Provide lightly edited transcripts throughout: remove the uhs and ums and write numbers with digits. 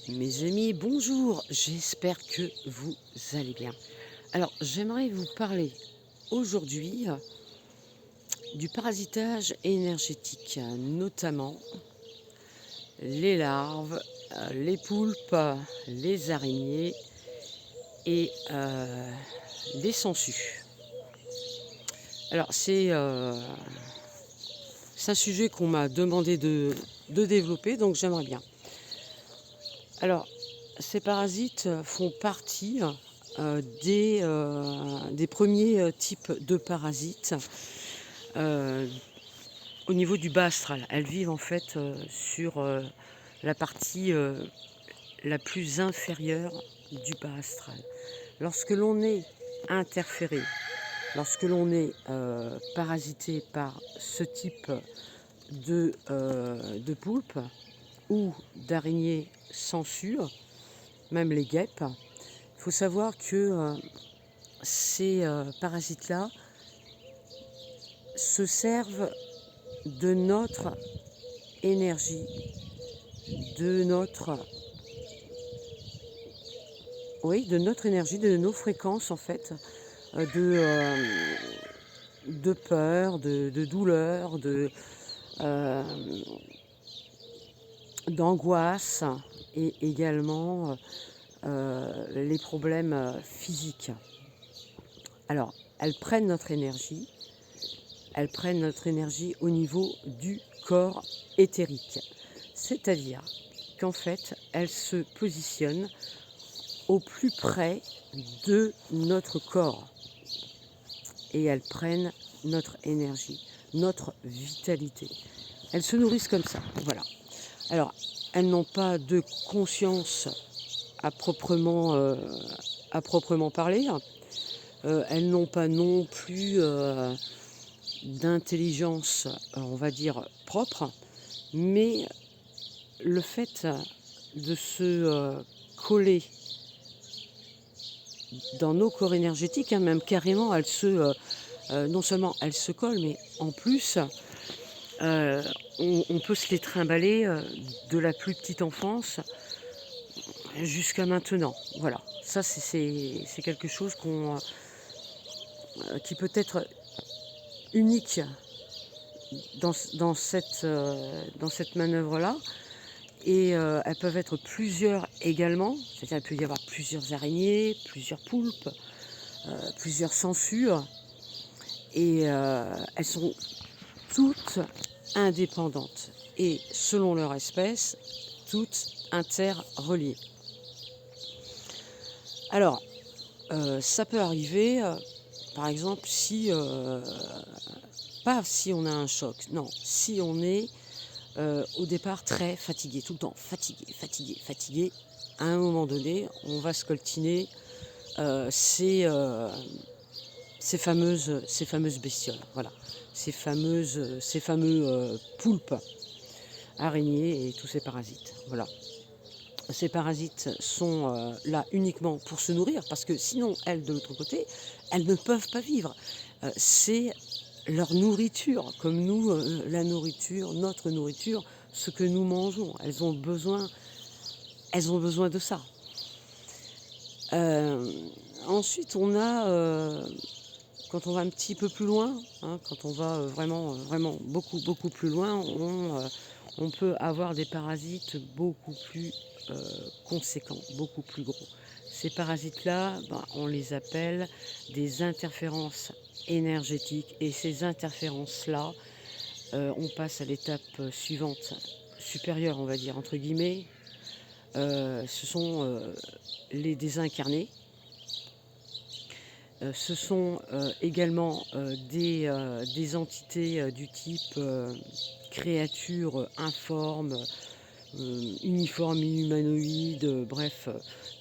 Mes amis, bonjour, j'espère que vous allez bien. Alors, j'aimerais vous parler aujourd'hui du parasitage énergétique, notamment les larves, les poulpes, les araignées et les sangsues. Alors, c'est un sujet qu'on m'a demandé de développer, donc j'aimerais bien. Alors, ces parasites font partie des premiers types de parasites euh, au niveau du bas astral. Elles vivent en fait sur la partie la plus inférieure du bas astral. Lorsque l'on est interféré, lorsque l'on est parasité par ce type de poulpe ou d'araignée sangsue, même les guêpes, il faut savoir que ces parasites-là se servent de notre énergie, de notre, de notre énergie, de nos fréquences en fait, de peur, de douleur, euh, d'angoisse et également les problèmes physiques. Alors, elles prennent notre énergie au niveau du corps éthérique. C'est-à-dire qu'en fait, elles se positionnent au plus près de notre corps et elles prennent notre énergie, notre vitalité. Elles se nourrissent comme ça, voilà. Alors, elles n'ont pas de conscience à proprement parler. Elles n'ont pas non plus d'intelligence, on va dire, propre, mais le fait de se coller dans nos corps énergétiques, même carrément, non seulement elles se collent, mais en plus, euh, on peut se les trimballer de la plus petite enfance jusqu'à maintenant. Voilà, ça c'est quelque chose qui peut être unique dans cette manœuvre-là. Et elles peuvent être plusieurs également, c'est-à-dire il peut y avoir plusieurs araignées, plusieurs poulpes, plusieurs sangsues, et elles sont toutes indépendantes et selon leur espèce, toutes interreliées. Alors, ça peut arriver, par exemple, pas si on a un choc, non, si on est au départ très fatigué, tout le temps fatigué, à un moment donné, on va scoltiner ces fameuses bestioles, voilà, ces fameux poulpes, araignées et tous ces parasites, voilà. Ces parasites sont là uniquement pour se nourrir, parce que sinon, elles, de l'autre côté, elles ne peuvent pas vivre. C'est leur nourriture, comme nous, la nourriture, notre nourriture, ce que nous mangeons. Elles ont besoin de ça. Euh, Ensuite, quand on va un petit peu plus loin, quand on va vraiment beaucoup plus loin, on peut avoir des parasites beaucoup plus conséquents, beaucoup plus gros. Ces parasites-là, on les appelle des interférences énergétiques. Et ces interférences-là, on passe à l'étape suivante, supérieure, on va dire, entre guillemets. Ce sont les désincarnés. Ce sont également des entités du type créatures informes, uniformes, humanoïdes, bref,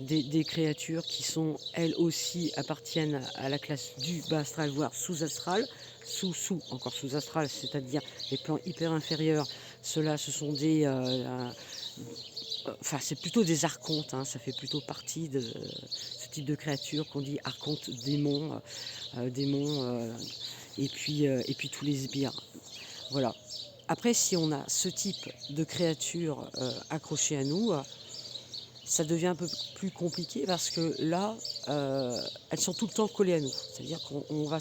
des créatures qui sont elles aussi appartiennent à la classe du bas astral, voire sous-astral, encore sous-astral, c'est-à-dire les plans hyper inférieurs. Ceux-là, ce sont c'est plutôt des archontes, ça fait plutôt partie de ce type de créatures qu'on dit archontes, démons, et puis tous les sbires. Voilà. Après, si on a ce type de créatures accrochées à nous, ça devient un peu plus compliqué parce que là, elles sont tout le temps collées à nous. C'est-à-dire qu'on va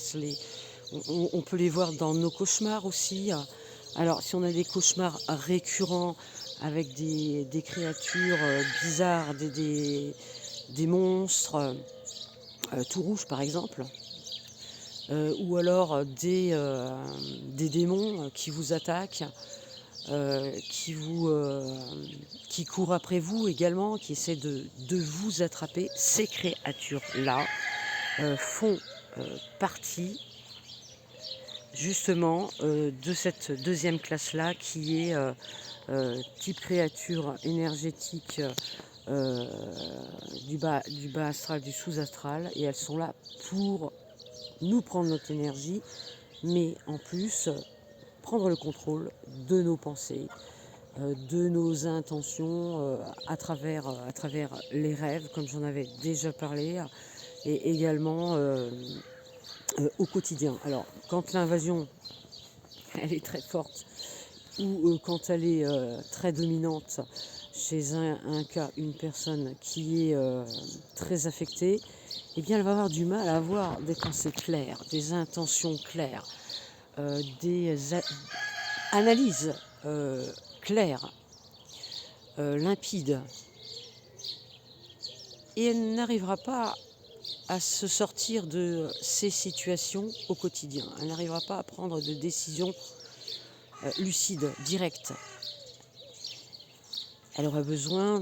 on peut les voir dans nos cauchemars aussi. Alors, si on a des cauchemars récurrents avec des créatures bizarres, des monstres, tout rouges par exemple, ou alors des démons qui vous attaquent, qui courent après vous également, qui essaient de vous attraper. Ces créatures-là font partie justement de cette deuxième classe-là qui est type créature énergétique du bas astral, du sous-astral, et elles sont là pour nous prendre notre énergie, mais en plus prendre le contrôle de nos pensées, de nos intentions à travers les rêves, comme j'en avais déjà parlé, et également au quotidien. Alors, quand l'invasion elle est très forte ou quand elle est très dominante chez un cas, une personne qui est très affectée, eh bien elle va avoir du mal à avoir des pensées claires, des intentions claires, des analyses claires, limpides. Et elle n'arrivera pas à se sortir de ces situations au quotidien. Elle n'arrivera pas à prendre de décisions lucides, directes. Elle aura besoin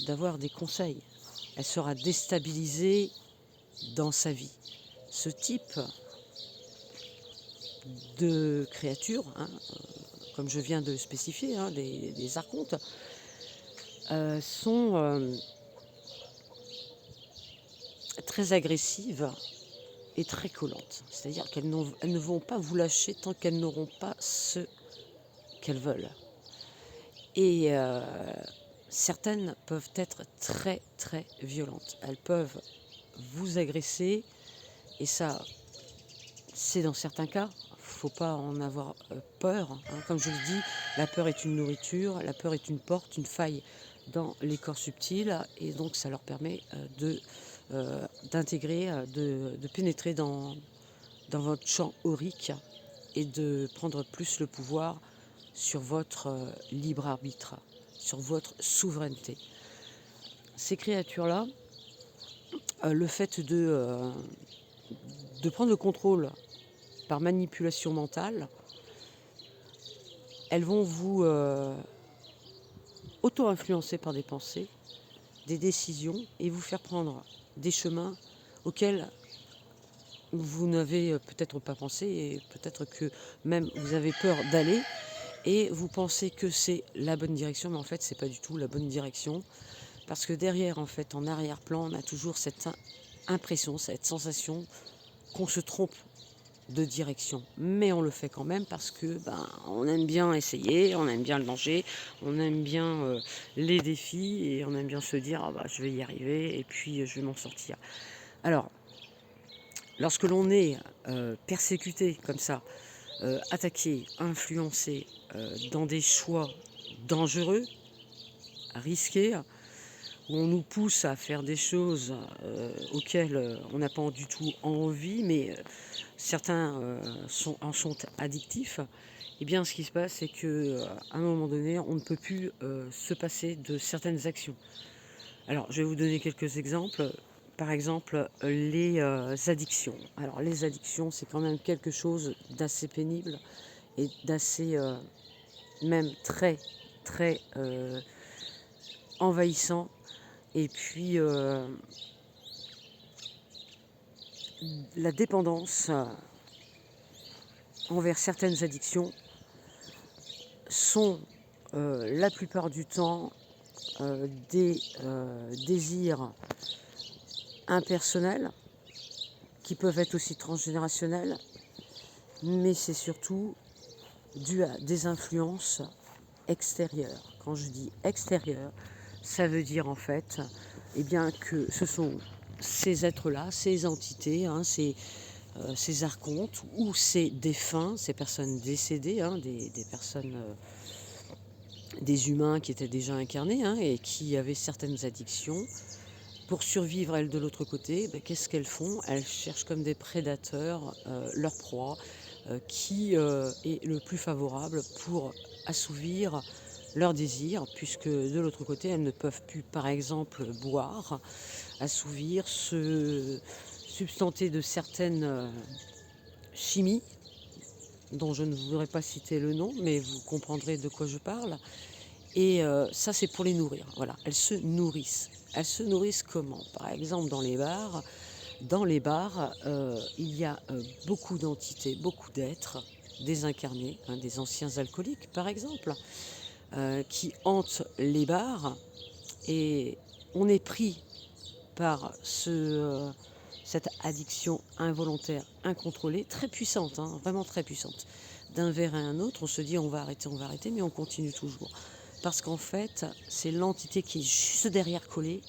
d'avoir des conseils. Elle sera déstabilisée dans sa vie. Ce type de créatures, comme je viens de spécifier, des archontes, sont très agressives et très collantes. C'est-à-dire qu'elles ne vont pas vous lâcher tant qu'elles n'auront pas ce qu'elles veulent. Et certaines peuvent être très très violentes. Elles peuvent vous agresser, et ça, c'est dans certains cas. Il ne faut pas en avoir peur. Comme je le dis, la peur est une nourriture, la peur est une porte, une faille dans les corps subtils, et donc ça leur permet d'intégrer, de pénétrer dans votre champ aurique et de prendre plus le pouvoir sur votre libre arbitre, sur votre souveraineté. Ces créatures-là, le fait de prendre le contrôle par manipulation mentale, elles vont vous auto-influencer par des pensées, des décisions, et vous faire prendre des chemins auxquels vous n'avez peut-être pas pensé, et peut-être que même vous avez peur d'aller, et vous pensez que c'est la bonne direction, mais en fait c'est pas du tout la bonne direction, parce que derrière, en fait, en arrière-plan, on a toujours cette impression, cette sensation qu'on se trompe de direction, mais on le fait quand même parce que on aime bien essayer, on aime bien le danger, on aime bien les défis, et on aime bien se dire je vais y arriver et puis je vais m'en sortir. Alors, lorsque l'on est persécuté comme ça, attaqué, influencé dans des choix dangereux, risqués, où on nous pousse à faire des choses auxquelles on n'a pas du tout envie, mais certains en sont addictifs, et bien ce qui se passe, c'est qu'à un moment donné, on ne peut plus se passer de certaines actions. Alors, je vais vous donner quelques exemples. Par exemple, les addictions. Alors, les addictions, c'est quand même quelque chose d'assez pénible et d'assez, même très, très envahissant. Et puis, la dépendance envers certaines addictions sont la plupart du temps des désirs impersonnels qui peuvent être aussi transgénérationnels, mais c'est surtout dû à des influences extérieures. Quand je dis extérieures, ça veut dire en fait que ce sont ces êtres-là, ces entités, ces archontes ou ces défunts, ces personnes décédées, des personnes des humains qui étaient déjà incarnés hein, et qui avaient certaines addictions. Pour survivre, elles, de l'autre côté, ben, qu'est-ce qu'elles font? Elles cherchent comme des prédateurs leur proie, qui est le plus favorable pour assouvir leurs désirs, puisque de l'autre côté, elles ne peuvent plus, par exemple, boire, assouvir, se substanter de certaines chimies, dont je ne voudrais pas citer le nom, mais vous comprendrez de quoi je parle. Et ça, c'est pour les nourrir. Voilà, elles se nourrissent. Elles se nourrissent comment? Par exemple, dans les bars. Dans les bars, il y a beaucoup d'entités, beaucoup d'êtres désincarnés, hein, des anciens alcooliques, par exemple, qui hantent les bars. Et on est pris par cette addiction involontaire, incontrôlée, très puissante, hein, vraiment très puissante. D'un verre à un autre, on se dit on va arrêter, mais on continue toujours. Parce qu'en fait, c'est l'entité qui est juste derrière collée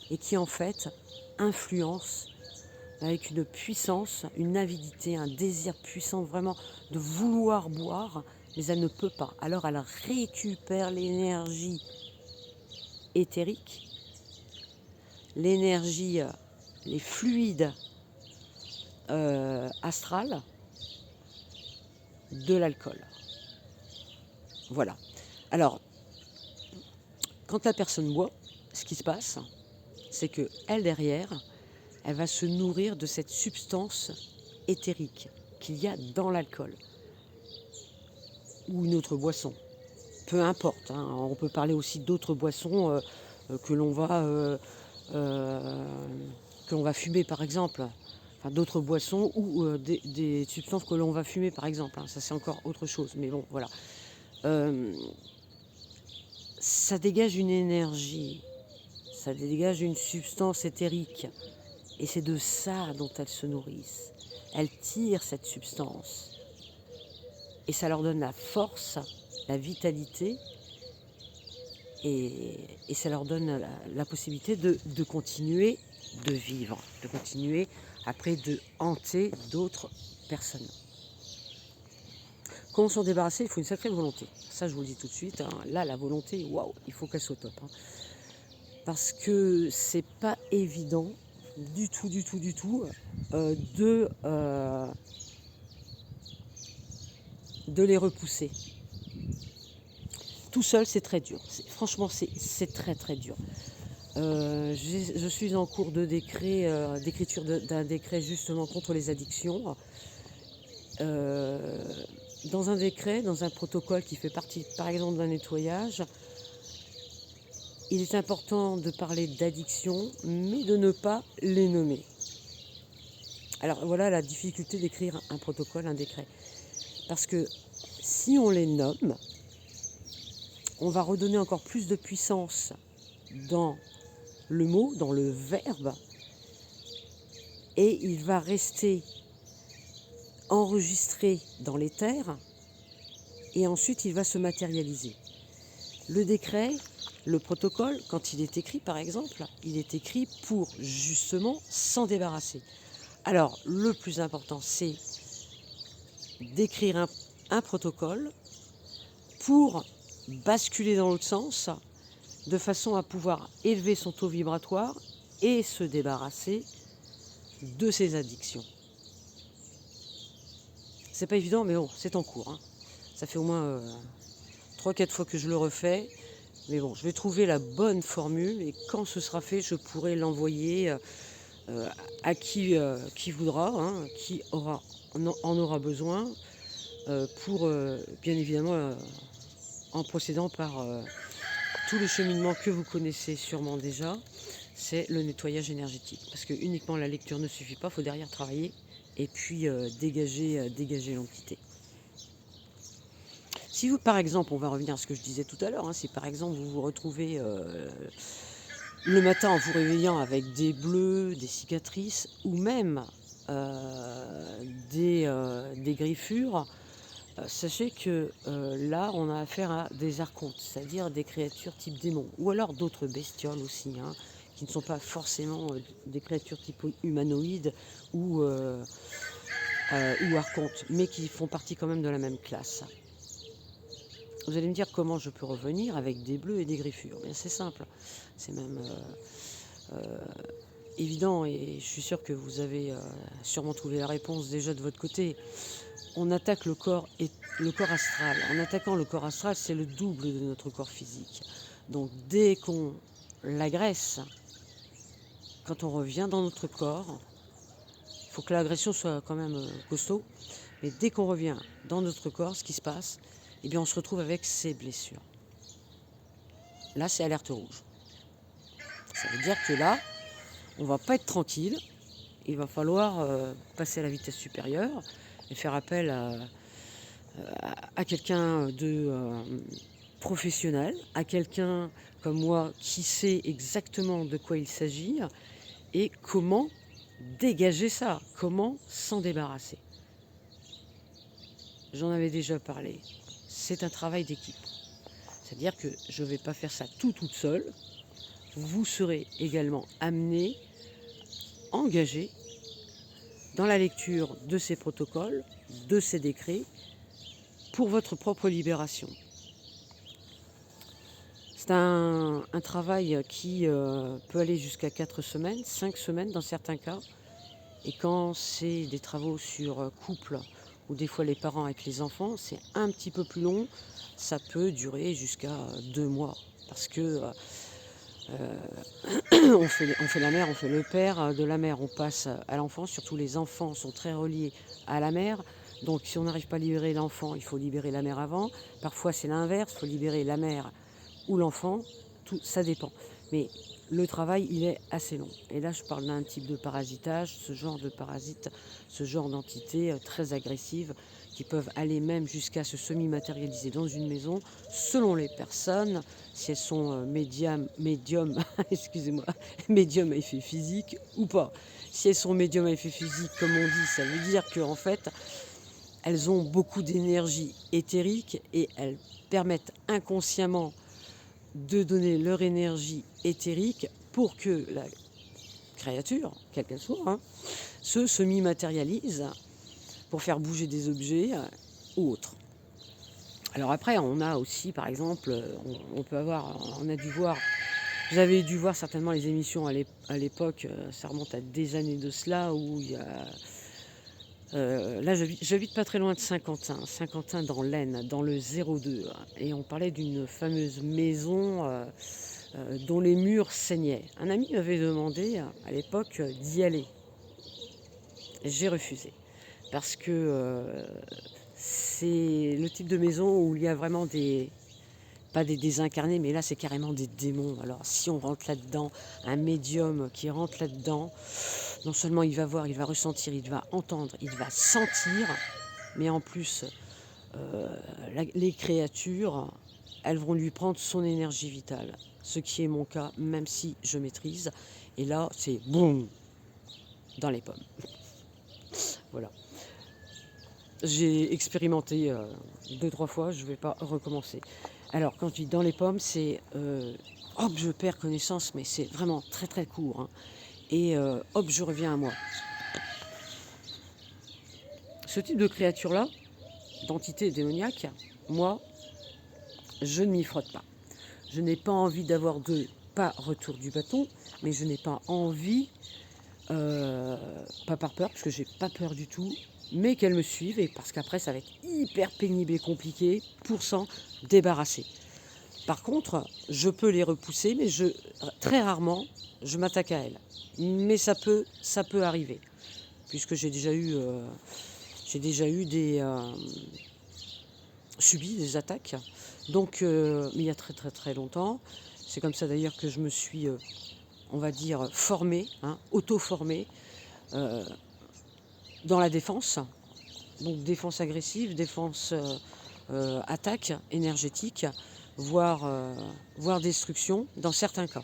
et qui en fait influence avec une puissance, une avidité, un désir puissant vraiment de vouloir boire, mais elle ne peut pas. Alors elle récupère l'énergie éthérique, l'énergie, les fluides astrales de l'alcool. Voilà. Alors, quand la personne boit, ce qui se passe, c'est que elle derrière, elle va se nourrir de cette substance éthérique qu'il y a dans l'alcool ou une autre boisson. Peu importe, hein, on peut parler aussi d'autres boissons que l'on va fumer par exemple, enfin, d'autres boissons ou des substances que l'on va fumer par exemple, hein, ça c'est encore autre chose, mais bon voilà. Euh, ça dégage une énergie, ça dégage une substance éthérique et c'est de ça dont elles se nourrissent. Elles tirent cette substance et ça leur donne la force, la vitalité. Et ça leur donne la possibilité de continuer de vivre, de continuer après de hanter d'autres personnes. Comment s'en débarrasser? Il faut une sacrée volonté. Ça, je vous le dis tout de suite. Hein. Là, la volonté, waouh, il faut qu'elle soit top. Hein. Parce que c'est pas évident du tout, de les repousser. Tout seul, c'est très dur. Franchement, c'est très très dur. Je suis en cours de décret, d'écriture d'un décret justement contre les addictions. Dans un décret, dans un protocole qui fait partie par exemple d'un nettoyage, il est important de parler d'addiction, mais de ne pas les nommer. Alors voilà la difficulté d'écrire un protocole, un décret. Parce que si on les nomme, on va redonner encore plus de puissance dans le mot, dans le verbe, et il va rester enregistré dans l'éther, et ensuite il va se matérialiser. Le décret, le protocole, quand il est écrit par exemple, il est écrit pour justement s'en débarrasser. Alors le plus important, c'est d'écrire un protocole pour basculer dans l'autre sens, de façon à pouvoir élever son taux vibratoire et se débarrasser de ses addictions. C'est pas évident, mais bon, c'est en cours. Hein. Ça fait au moins 3-4 fois que je le refais. Mais bon, je vais trouver la bonne formule et quand ce sera fait, je pourrai l'envoyer à qui voudra, hein, qui en aura besoin, pour bien évidemment en procédant par tout le cheminement que vous connaissez sûrement déjà, c'est le nettoyage énergétique. Parce que uniquement la lecture ne suffit pas, il faut derrière travailler et puis dégager l'entité. Si vous, par exemple, on va revenir à ce que je disais tout à l'heure, hein, si par exemple vous vous retrouvez le matin en vous réveillant avec des bleus, des cicatrices ou même des griffures, sachez que là on a affaire à des archontes, c'est-à-dire des créatures type démons, ou alors d'autres bestioles aussi, hein, qui ne sont pas forcément des créatures type humanoïdes ou archontes, mais qui font partie quand même de la même classe. Vous allez me dire comment je peux revenir avec des bleus et des griffures. Bien, c'est simple. C'est même évident et je suis sûr que vous avez sûrement trouvé la réponse déjà de votre côté. On attaque le corps astral. En attaquant le corps astral, c'est le double de notre corps physique. Donc dès qu'on l'agresse, quand on revient dans notre corps, il faut que l'agression soit quand même costaud, mais dès qu'on revient dans notre corps, ce qui se passe, eh bien on se retrouve avec ces blessures. Là, c'est alerte rouge. Ça veut dire que là, on ne va pas être tranquille. Il va falloir passer à la vitesse supérieure et faire appel à quelqu'un de professionnel, à quelqu'un comme moi qui sait exactement de quoi il s'agit et comment dégager ça, comment s'en débarrasser. J'en avais déjà parlé. C'est un travail d'équipe. C'est-à-dire que je ne vais pas faire ça toute seule. Vous serez également amené, engagé dans la lecture de ces protocoles, de ces décrets, pour votre propre libération. C'est un travail qui peut aller jusqu'à 4 semaines, 5 semaines dans certains cas. Et quand c'est des travaux sur couple, ou des fois les parents avec les enfants, c'est un petit peu plus long. Ça peut durer jusqu'à 2 mois. Parce que on fait la mère, on fait le père. De la mère, on passe à l'enfant. Surtout les enfants sont très reliés à la mère. Donc si on n'arrive pas à libérer l'enfant, il faut libérer la mère avant. Parfois c'est l'inverse, il faut libérer la mère ou l'enfant. Tout ça dépend. Mais le travail, il est assez long. Et là, je parle d'un type de parasitage, ce genre de parasites, ce genre d'entités très agressives qui peuvent aller même jusqu'à se semi-matérialiser dans une maison, selon les personnes, si elles sont médium, excusez-moi, médium à effet physique ou pas. Si elles sont médium à effet physique, comme on dit, ça veut dire qu'en fait, elles ont beaucoup d'énergie éthérique et elles permettent inconsciemment de donner leur énergie éthérique pour que la créature, quelle qu'elle soit, se semi-matérialise pour faire bouger des objets ou autres. Alors après, on a aussi, par exemple, on peut avoir, on a dû voir, vous avez dû voir certainement les émissions à l'époque, ça remonte à des années de cela, où il y a... là, j'habite pas très loin de Saint-Quentin dans l'Aisne, dans le 02, et on parlait d'une fameuse maison dont les murs saignaient. Un ami m'avait demandé à l'époque d'y aller. J'ai refusé parce que c'est le type de maison où il y a vraiment pas des désincarnés, mais là c'est carrément des démons. Alors si on rentre là-dedans, un médium qui rentre là-dedans, non seulement il va voir, il va ressentir, il va entendre, il va sentir, mais en plus les créatures, elles vont lui prendre son énergie vitale. Ce qui est mon cas, même si je maîtrise. Et là, c'est boum, dans les pommes. Voilà. J'ai expérimenté 2-3 fois, je ne vais pas recommencer. Alors, quand je dis dans les pommes, c'est hop, je perds connaissance, mais c'est vraiment très très court. Et hop, je reviens à moi. Ce type de créature-là, d'entité démoniaque, moi, je ne m'y frotte pas. Je n'ai pas envie d'avoir pas retour du bâton, mais je n'ai pas envie, pas par peur, parce que j'ai pas peur du tout, mais qu'elles me suivent, et parce qu'après ça va être hyper pénible et compliqué pour s'en débarrasser. Par contre, je peux les repousser, mais très rarement, je m'attaque à elles. Mais ça peut arriver, puisque j'ai déjà eu subi des attaques. Donc, mais il y a très très très longtemps. C'est comme ça d'ailleurs que je me suis, on va dire, formée, auto-formée dans la défense. Donc défense agressive, défense attaque énergétique, voire destruction dans certains cas.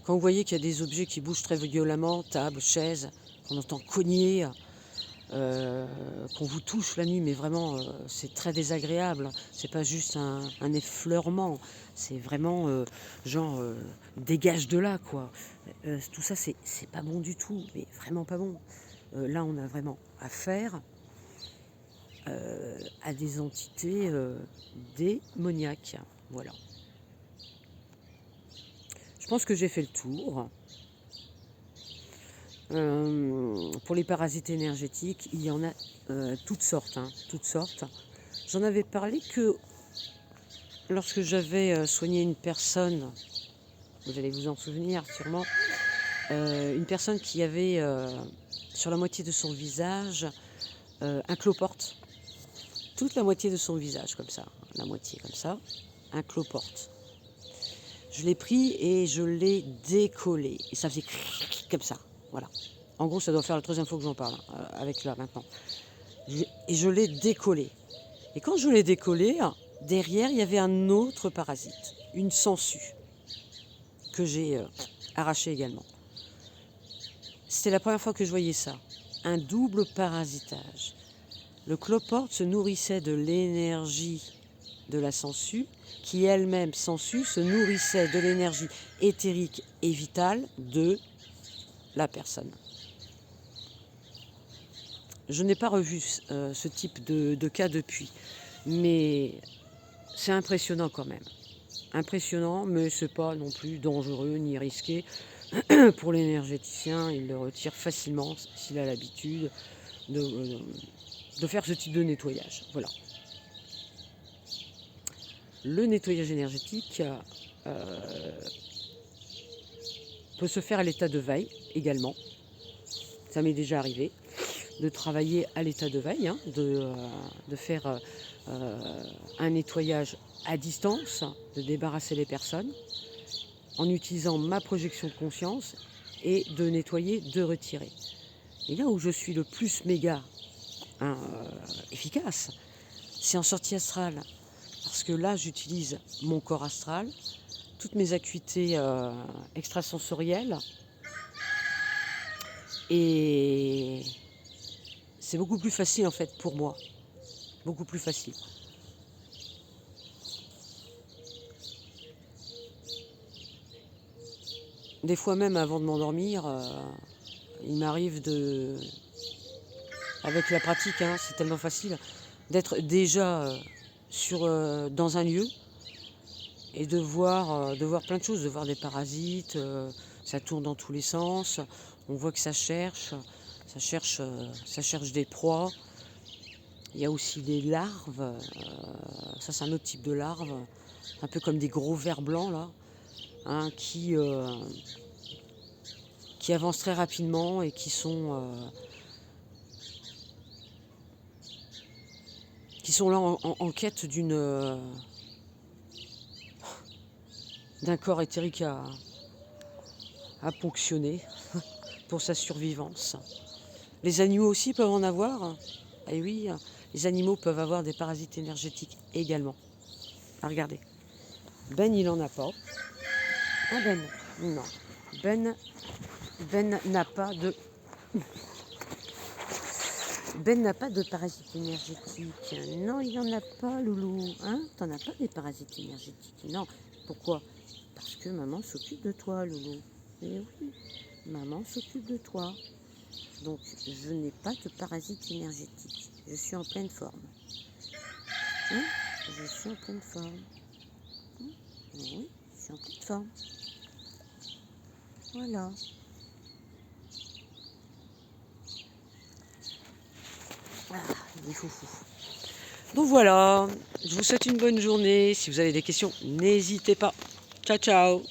Quand vous voyez qu'il y a des objets qui bougent très violemment, table, chaise, qu'on entend cogner, qu'on vous touche la nuit, mais vraiment c'est très désagréable. C'est pas juste un effleurement, c'est vraiment genre dégage de là quoi. Tout ça c'est pas bon du tout, mais vraiment pas bon. Là on a vraiment affaire à des entités démoniaques. Voilà. Je pense que j'ai fait le tour. Pour les parasites énergétiques, il y en a toutes sortes. Toutes sortes. J'en avais parlé que lorsque j'avais soigné une personne, vous allez vous en souvenir sûrement, une personne qui avait sur la moitié de son visage un cloporte. Toute la moitié de son visage, comme ça. La moitié, comme ça. Un cloporte. Je l'ai pris et je l'ai décollé. Et ça faisait comme ça. Voilà. En gros, ça doit faire la troisième fois que j'en parle, avec là, maintenant. Et je l'ai décollé. Et quand je l'ai décollé, derrière, il y avait un autre parasite. Une sangsue. Que j'ai arraché également. C'était la première fois que je voyais ça. Un double parasitage. Le cloporte se nourrissait de l'énergie de la sangsue, qui elle-même, sangsue, se nourrissait de l'énergie éthérique et vitale de la personne. Je n'ai pas revu ce type de cas depuis, mais c'est impressionnant quand même. Impressionnant, mais c'est pas non plus dangereux ni risqué. Pour l'énergéticien, il le retire facilement s'il a l'habitude de faire ce type de nettoyage. Voilà. Le nettoyage énergétique peut se faire à l'état de veille également. Ça m'est déjà arrivé de travailler à l'état de veille, de faire un nettoyage à distance, de débarrasser les personnes en utilisant ma projection de conscience et de nettoyer, de retirer. Et là où je suis le plus méga efficace, c'est en sortie astrale. Parce que là, j'utilise mon corps astral, toutes mes acuités extrasensorielles. Et c'est beaucoup plus facile en fait pour moi. Beaucoup plus facile. Des fois même avant de m'endormir, il m'arrive avec la pratique, c'est tellement facile, d'être déjà dans un lieu et de voir plein de choses, de voir des parasites, ça tourne dans tous les sens, on voit que ça cherche des proies. Il y a aussi des larves, ça c'est un autre type de larves, un peu comme des gros vers blancs là, qui avancent très rapidement et qui sont là en quête d'un corps éthérique à ponctionner pour sa survivance. Les animaux aussi peuvent en avoir. Et oui, les animaux peuvent avoir des parasites énergétiques également. Regardez. Ben, il n'en a pas. Ah Ben, non. Ben n'a pas de... Ben n'a pas de parasites énergétiques. Non, il n'en a pas, loulou. T'en as pas des parasites énergétiques. Non. Pourquoi? Parce que maman s'occupe de toi, loulou. Eh oui, maman s'occupe de toi. Donc, je n'ai pas de parasites énergétiques. Je suis en pleine forme. Je suis en pleine forme. Oui, je suis en pleine forme. Voilà. Il est foufou. Donc voilà, je vous souhaite une bonne journée. Si vous avez des questions, n'hésitez pas. Ciao, ciao.